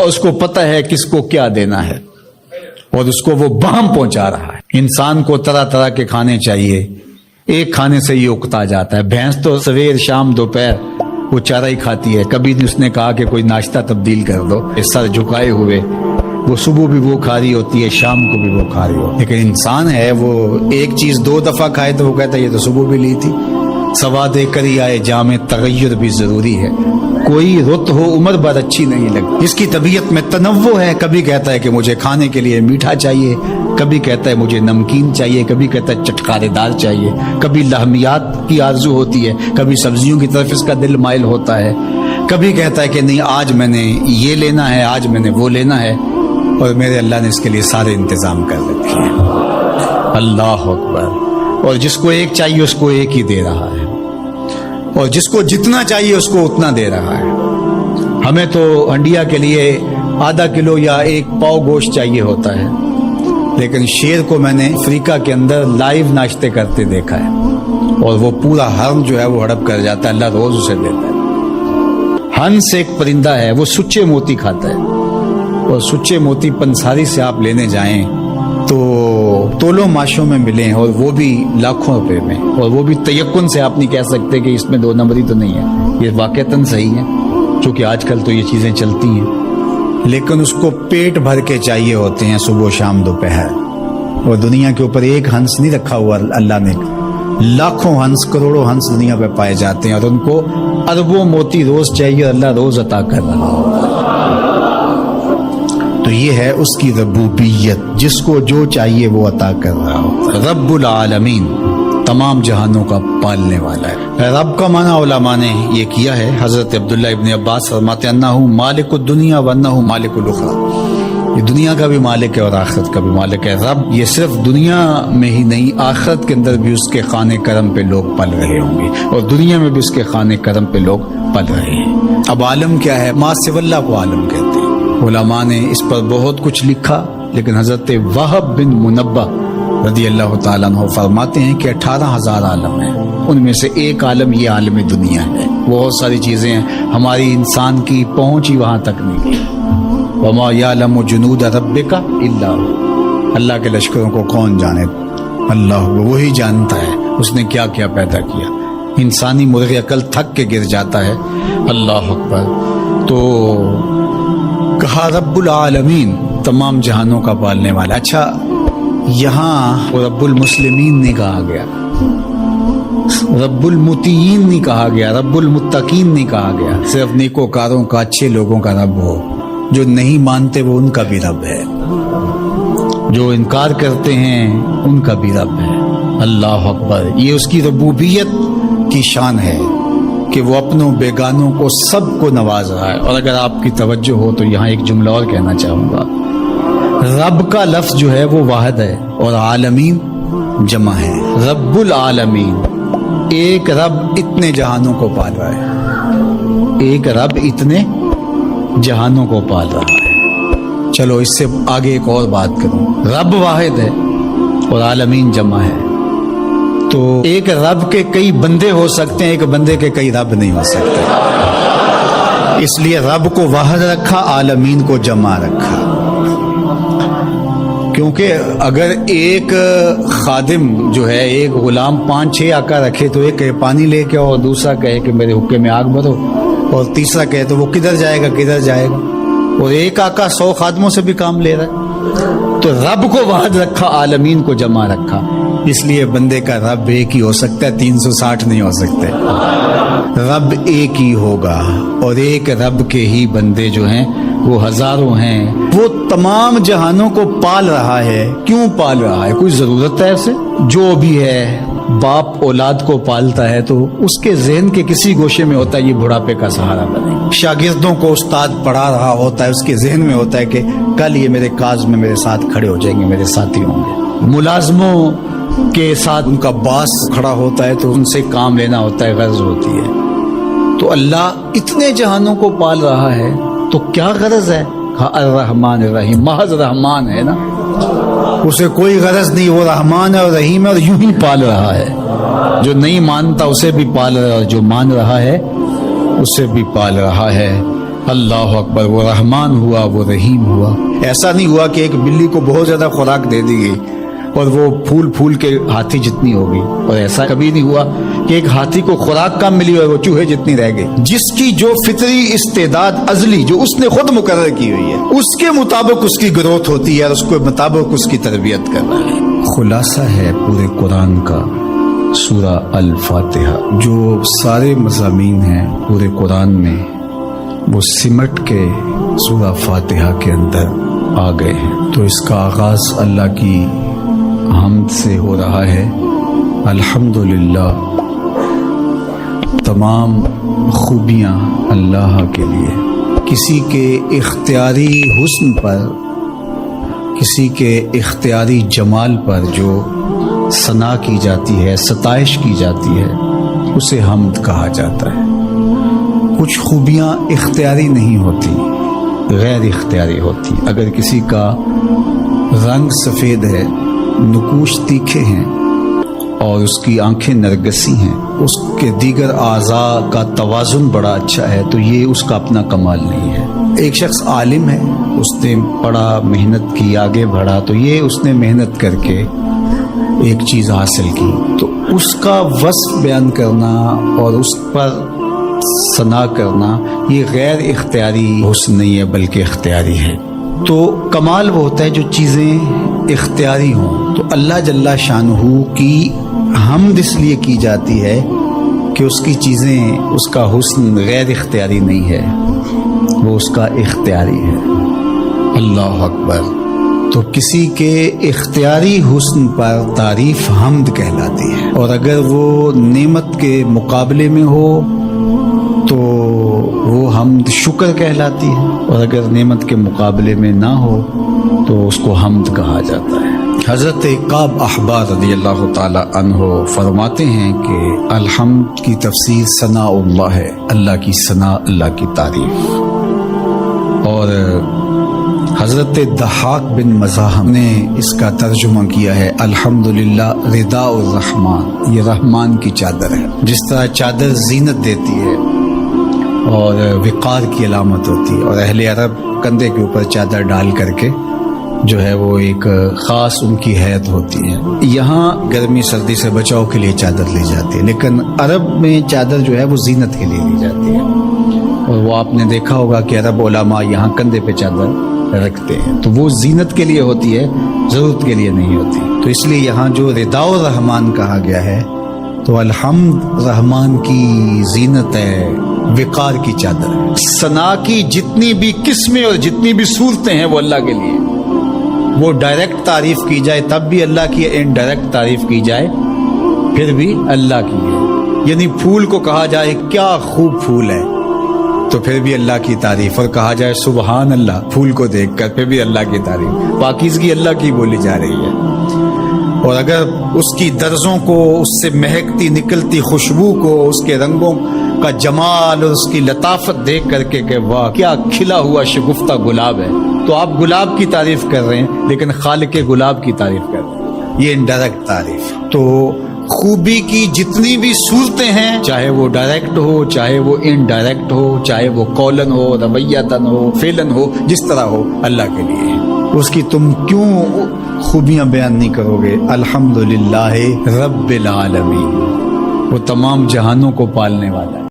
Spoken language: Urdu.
اور اس کو پتہ ہے کس کو کیا دینا ہے اور اس کو وہ بام پہنچا رہا ہے۔ انسان کو طرح طرح کے کھانے چاہیے، ایک کھانے سے یہ اکتا جاتا ہے۔ بھینس تو سویر شام دوپہر وہ چارہ ہی کھاتی ہے، کبھی اس نے کہا کہ کوئی ناشتہ تبدیل کر دو، سر جھکائے ہوئے، وہ صبح بھی وہ کھا رہی ہوتی ہے، شام کو بھی وہ کھا رہی ہوتی ہے۔ لیکن انسان ہے وہ ایک چیز 2 دفعہ کھائے تو وہ کہتا ہے یہ تو صبح بھی لی تھی۔ سواد کری آئے جامع تغیر بھی ضروری ہے، کوئی رت ہو عمر بھر اچھی نہیں لگتی۔ اس کی طبیعت میں تنوع ہے، کبھی کہتا ہے کہ مجھے کھانے کے لیے میٹھا چاہیے، کبھی کہتا ہے مجھے نمکین چاہیے، کبھی کہتا ہے چٹکارے دار چاہیے، کبھی لحمیات کی آرزو ہوتی ہے، کبھی سبزیوں کی طرف اس کا دل مائل ہوتا ہے، کبھی کہتا ہے کہ نہیں آج میں نے یہ لینا ہے، آج میں نے وہ لینا ہے، اور میرے اللہ نے اس کے لیے سارے انتظام کر رکھے ہیں۔ اللہ اکبر۔ اور جس کو ایک چاہیے اس کو ایک ہی دے رہا ہے، اور جس کو جتنا چاہیے اس کو اتنا دے رہا ہے۔ ہمیں تو انڈیا کے لیے ½ کلو یا 1 پاؤ گوشت چاہیے ہوتا ہے، لیکن شیر کو میں نے افریقہ کے اندر لائیو ناشتے کرتے دیکھا ہے، اور وہ پورا حرم جو ہے وہ ہڑپ کر جاتا ہے، اللہ روز اسے دیتا ہے۔ ہنس ایک پرندہ ہے، وہ سچے موتی کھاتا ہے، اور سچے موتی پنساری سے آپ لینے جائیں تو تولوں ماشوں میں ملیں، اور وہ بھی لاکھوں روپے میں، اور وہ بھی تیقن سے آپ نہیں کہہ سکتے کہ اس میں 2 نمبری تو نہیں ہے، یہ واقعتاً صحیح ہے، چونکہ آج کل تو یہ چیزیں چلتی ہیں، لیکن اس کو پیٹ بھر کے چاہیے ہوتے ہیں صبح شام دوپہر۔ اور دنیا کے اوپر ایک ہنس نہیں رکھا ہوا اللہ نے، لاکھوں ہنس کروڑوں ہنس دنیا پہ پائے جاتے ہیں، اور ان کو اربوں موتی روز چاہیے، اللہ روز عطا کر رہا ہے۔ تو یہ ہے اس کی ربوبیت، جس کو جو چاہیے وہ عطا کر رہا ہو۔ رب العالمین، تمام جہانوں کا پالنے والا ہے۔ رب کا معنی علماء نے یہ کیا ہے، حضرت عبداللہ ابن عباس فرماتے ہیں انہ مالک الدنیا وانہ مالک الاخرى، یہ دنیا کا بھی مالک ہے اور آخرت کا بھی مالک ہے۔ رب یہ صرف دنیا میں ہی نہیں، آخرت کے اندر بھی اس کے خانے کرم پہ لوگ پل رہے ہوں گے، اور دنیا میں بھی اس کے خانے کرم پہ لوگ پل رہے ہیں۔ اب عالم کیا ہے؟ ما سوی اللہ کو عالم کہتے ہیں۔ علماء نے اس پر بہت کچھ لکھا، لیکن حضرت وہب بن منبہ رضی اللہ تعالیٰ عنہ فرماتے ہیں کہ 18,000 عالم ہیں، ان میں سے ایک عالم یہ عالم دنیا ہے۔ بہت ساری چیزیں ہیں، ہماری انسان کی پہنچ ہی وہاں تک نہیں گئی۔ وما یعلم جنود ربک الا هو، اللہ کے لشکروں کو کون جانے؟ اللہ، وہی جانتا ہے اس نے کیا کیا پیدا کیا۔ انسانی مرغ عقل تھک کے گر جاتا ہے۔ اللہ اکبر۔ تو کہا رب العالمین، تمام جہانوں کا پالنے والا۔ اچھا، یہاں رب المسلمین نہیں کہا گیا، رب المطیعین نہیں کہا گیا، رب المتقین نہیں کہا گیا، صرف نیکوکاروں کا، اچھے لوگوں کا رب ہو۔ جو نہیں مانتے وہ ان کا بھی رب ہے، جو انکار کرتے ہیں ان کا بھی رب ہے۔ اللہ اکبر۔ یہ اس کی ربوبیت کی شان ہے کہ وہ اپنوں بیگانوں کو سب کو نواز رہا ہے۔ اور اگر آپ کی توجہ ہو تو یہاں ایک جملہ اور کہنا چاہوں گا، رب کا لفظ جو ہے وہ واحد ہے اور عالمین جمع ہے۔ رب العالمین، ایک رب اتنے جہانوں کو پال رہا ہے، ایک رب اتنے جہانوں کو پال رہا ہے۔ چلو اس سے آگے ایک اور بات کروں، رب واحد ہے اور عالمین جمع ہے، تو ایک رب کے کئی بندے ہو سکتے ہیں، ایک بندے کے کئی رب نہیں ہو سکتے، اس لیے رب کو واحد رکھا، عالمین کو جمع رکھا۔ کیونکہ اگر ایک خادم جو ہے، ایک غلام 5-6 آقا رکھے تو ایک کہے پانی لے کے، اور دوسرا کہے کہ میرے حقے میں آگ بھرو، اور تیسرا کہے تو وہ کدھر جائے گا کدھر جائے گا، اور ایک آقا 100 خادموں سے بھی کام لے رہا ہے۔ تو رب کو واحد رکھا، عالمین کو جمع رکھا، اس لیے بندے کا رب ایک ہی ہو سکتا ہے، 360 نہیں ہو سکتے۔ رب ایک ہی ہوگا، اور ایک رب کے ہی بندے جو ہیں وہ ہزاروں ہیں۔ وہ تمام جہانوں کو پال رہا ہے۔ کیوں پال رہا ہے؟ کوئی ضرورت ہے اسے؟ جو بھی ہے، باپ اولاد کو پالتا ہے تو اس کے ذہن کے کسی گوشے میں ہوتا ہے یہ بڑھاپے کا سہارا بنے۔ شاگردوں کو استاد پڑھا رہا ہوتا ہے، اس کے ذہن میں ہوتا ہے کہ کل یہ میرے کاز میں میرے ساتھ کھڑے ہو جائیں گے، میرے ساتھی ہوں گے۔ ملازموں کے ساتھ ان کا باس کھڑا ہوتا ہے تو ان سے کام لینا ہوتا ہے، غرض ہوتی ہے۔ تو اللہ اتنے جہانوں کو پال رہا ہے تو کیا غرض ہے؟ الرحمن الرحیم، محض رحمان ہے نا، اسے کوئی غرض نہیں، وہ رحمان ہے اور رحیم ہے، اور یوں ہی پال رہا ہے۔ جو نہیں مانتا اسے بھی پال رہا ہے، اور جو مان رہا ہے اسے بھی پال رہا ہے۔ اللہ اکبر، وہ رحمان ہوا، وہ رحیم ہوا۔ ایسا نہیں ہوا کہ ایک بلی کو بہت زیادہ خوراک دے دی گئی اور وہ پھول پھول کے ہاتھی جتنی ہو گئی، اور ایسا کبھی نہیں ہوا کہ ایک ہاتھی کو خوراک کم ملی اور وہ چوہے جتنی رہ گئی۔ جس کی جو فطری استعداد ازلی جو اس نے خود مقرر کی ہوئی ہے، اس کے مطابق اس کی گروتھ ہوتی ہے اور اس کے مطابق اس کی تربیت کرنا ہے۔ خلاصہ ہے پورے قرآن کا سورہ الفاتحہ، جو سارے مضامین ہیں پورے قرآن میں وہ سمٹ کے سورہ فاتحہ کے اندر آ گئے ہیں۔ تو اس کا آغاز اللہ کی حمد سے ہو رہا ہے۔ الحمدللہ، تمام خوبیاں اللہ کے لیے۔ کسی کے اختیاری حسن پر، کسی کے اختیاری جمال پر جو ثنا کی جاتی ہے، ستائش کی جاتی ہے، اسے حمد کہا جاتا ہے۔ کچھ خوبیاں اختیاری نہیں ہوتی، غیر اختیاری ہوتی۔ اگر کسی کا رنگ سفید ہے، نقوش تیکھے ہیں اور اس کی آنکھیں نرگسی ہیں، اس کے دیگر اعضاء کا توازن بڑا اچھا ہے، تو یہ اس کا اپنا کمال نہیں ہے۔ ایک شخص عالم ہے، اس نے پڑھا، محنت کی، آگے بڑھا، تو یہ اس نے محنت کر کے ایک چیز حاصل کی، تو اس کا وصف بیان کرنا اور اس پر ثنا کرنا یہ غیر اختیاری حسن نہیں ہے بلکہ اختیاری ہے۔ تو کمال وہ ہوتا ہے جو چیزیں اختیاری ہوں۔ تو اللہ جل شانہ کی حمد اس لیے کی جاتی ہے کہ اس کی چیزیں، اس کا حسن غیر اختیاری نہیں ہے، وہ اس کا اختیاری ہے۔ اللہ اکبر۔ تو کسی کے اختیاری حسن پر تعریف حمد کہلاتی ہے، اور اگر وہ نعمت کے مقابلے میں ہو تو وہ حمد شکر کہلاتی ہے، اور اگر نعمت کے مقابلے میں نہ ہو تو اس کو حمد کہا جاتا ہے۔ حضرت کعب احبار رضی اللہ تعالی عنہ فرماتے ہیں کہ الحمد کی تفسیر ثناء اللہ ہے، اللہ کی ثنا، اللہ کی تعریف۔ اور حضرت ضحاک بن مزاحم نے اس کا ترجمہ کیا ہے الحمدللہ رداء الرحمن، یہ رحمان کی چادر ہے۔ جس طرح چادر زینت دیتی ہے اور وقار کی علامت ہوتی ہے، اور اہل عرب کندھے کے اوپر چادر ڈال کر کے جو ہے وہ ایک خاص ان کی حیت ہوتی ہے۔ یہاں گرمی سردی سے بچاؤ کے لیے چادر لی جاتی ہے، لیکن عرب میں چادر جو ہے وہ زینت کے لیے لی جاتی ہے، اور وہ آپ نے دیکھا ہوگا کہ عرب علماء یہاں کندھے پہ چادر رکھتے ہیں، تو وہ زینت کے لیے ہوتی ہے، ضرورت کے لیے نہیں ہوتی۔ تو اس لیے یہاں جو رداء الرحمن کہا گیا ہے، تو الحمد رحمان کی زینت ہے، وقار کی چادر ہے۔ ثنا کی جتنی بھی قسمیں اور جتنی بھی صورتیں ہیں وہ اللہ کے لیے، وہ ڈائریکٹ تعریف کی جائے تب بھی اللہ کی، انڈائریکٹ تعریف کی جائے پھر بھی اللہ کی ہے۔ یعنی پھول کو کہا جائے کیا خوب پھول ہے تو پھر بھی اللہ کی تعریف، اور کہا جائے سبحان اللہ پھول کو دیکھ کر پھر بھی اللہ کی تعریف، پاکیزگی اللہ کی بولی جا رہی ہے۔ اور اگر اس کی درزوں کو، اس سے مہکتی نکلتی خوشبو کو، اس کے رنگوں کا جمال اور اس کی لطافت دیکھ کر کے کہ واہ کیا کھلا ہوا شگفتہ گلاب ہے، تو آپ گلاب کی تعریف کر رہے ہیں لیکن خالق گلاب کی تعریف کر رہے ہیں، یہ انڈائریکٹ تعریف۔ تو خوبی کی جتنی بھی صورتیں ہیں، چاہے وہ ڈائریکٹ ہو، چاہے وہ انڈائریکٹ ہو، چاہے وہ قولن ہو، رویتن ہو، فعلن ہو، جس طرح ہو، اللہ کے لیے ہے۔ اس کی تم کیوں خوبیاں بیان نہیں کرو گے؟ الحمدللہ رب العالمین، وہ تمام جہانوں کو پالنے والا ہے۔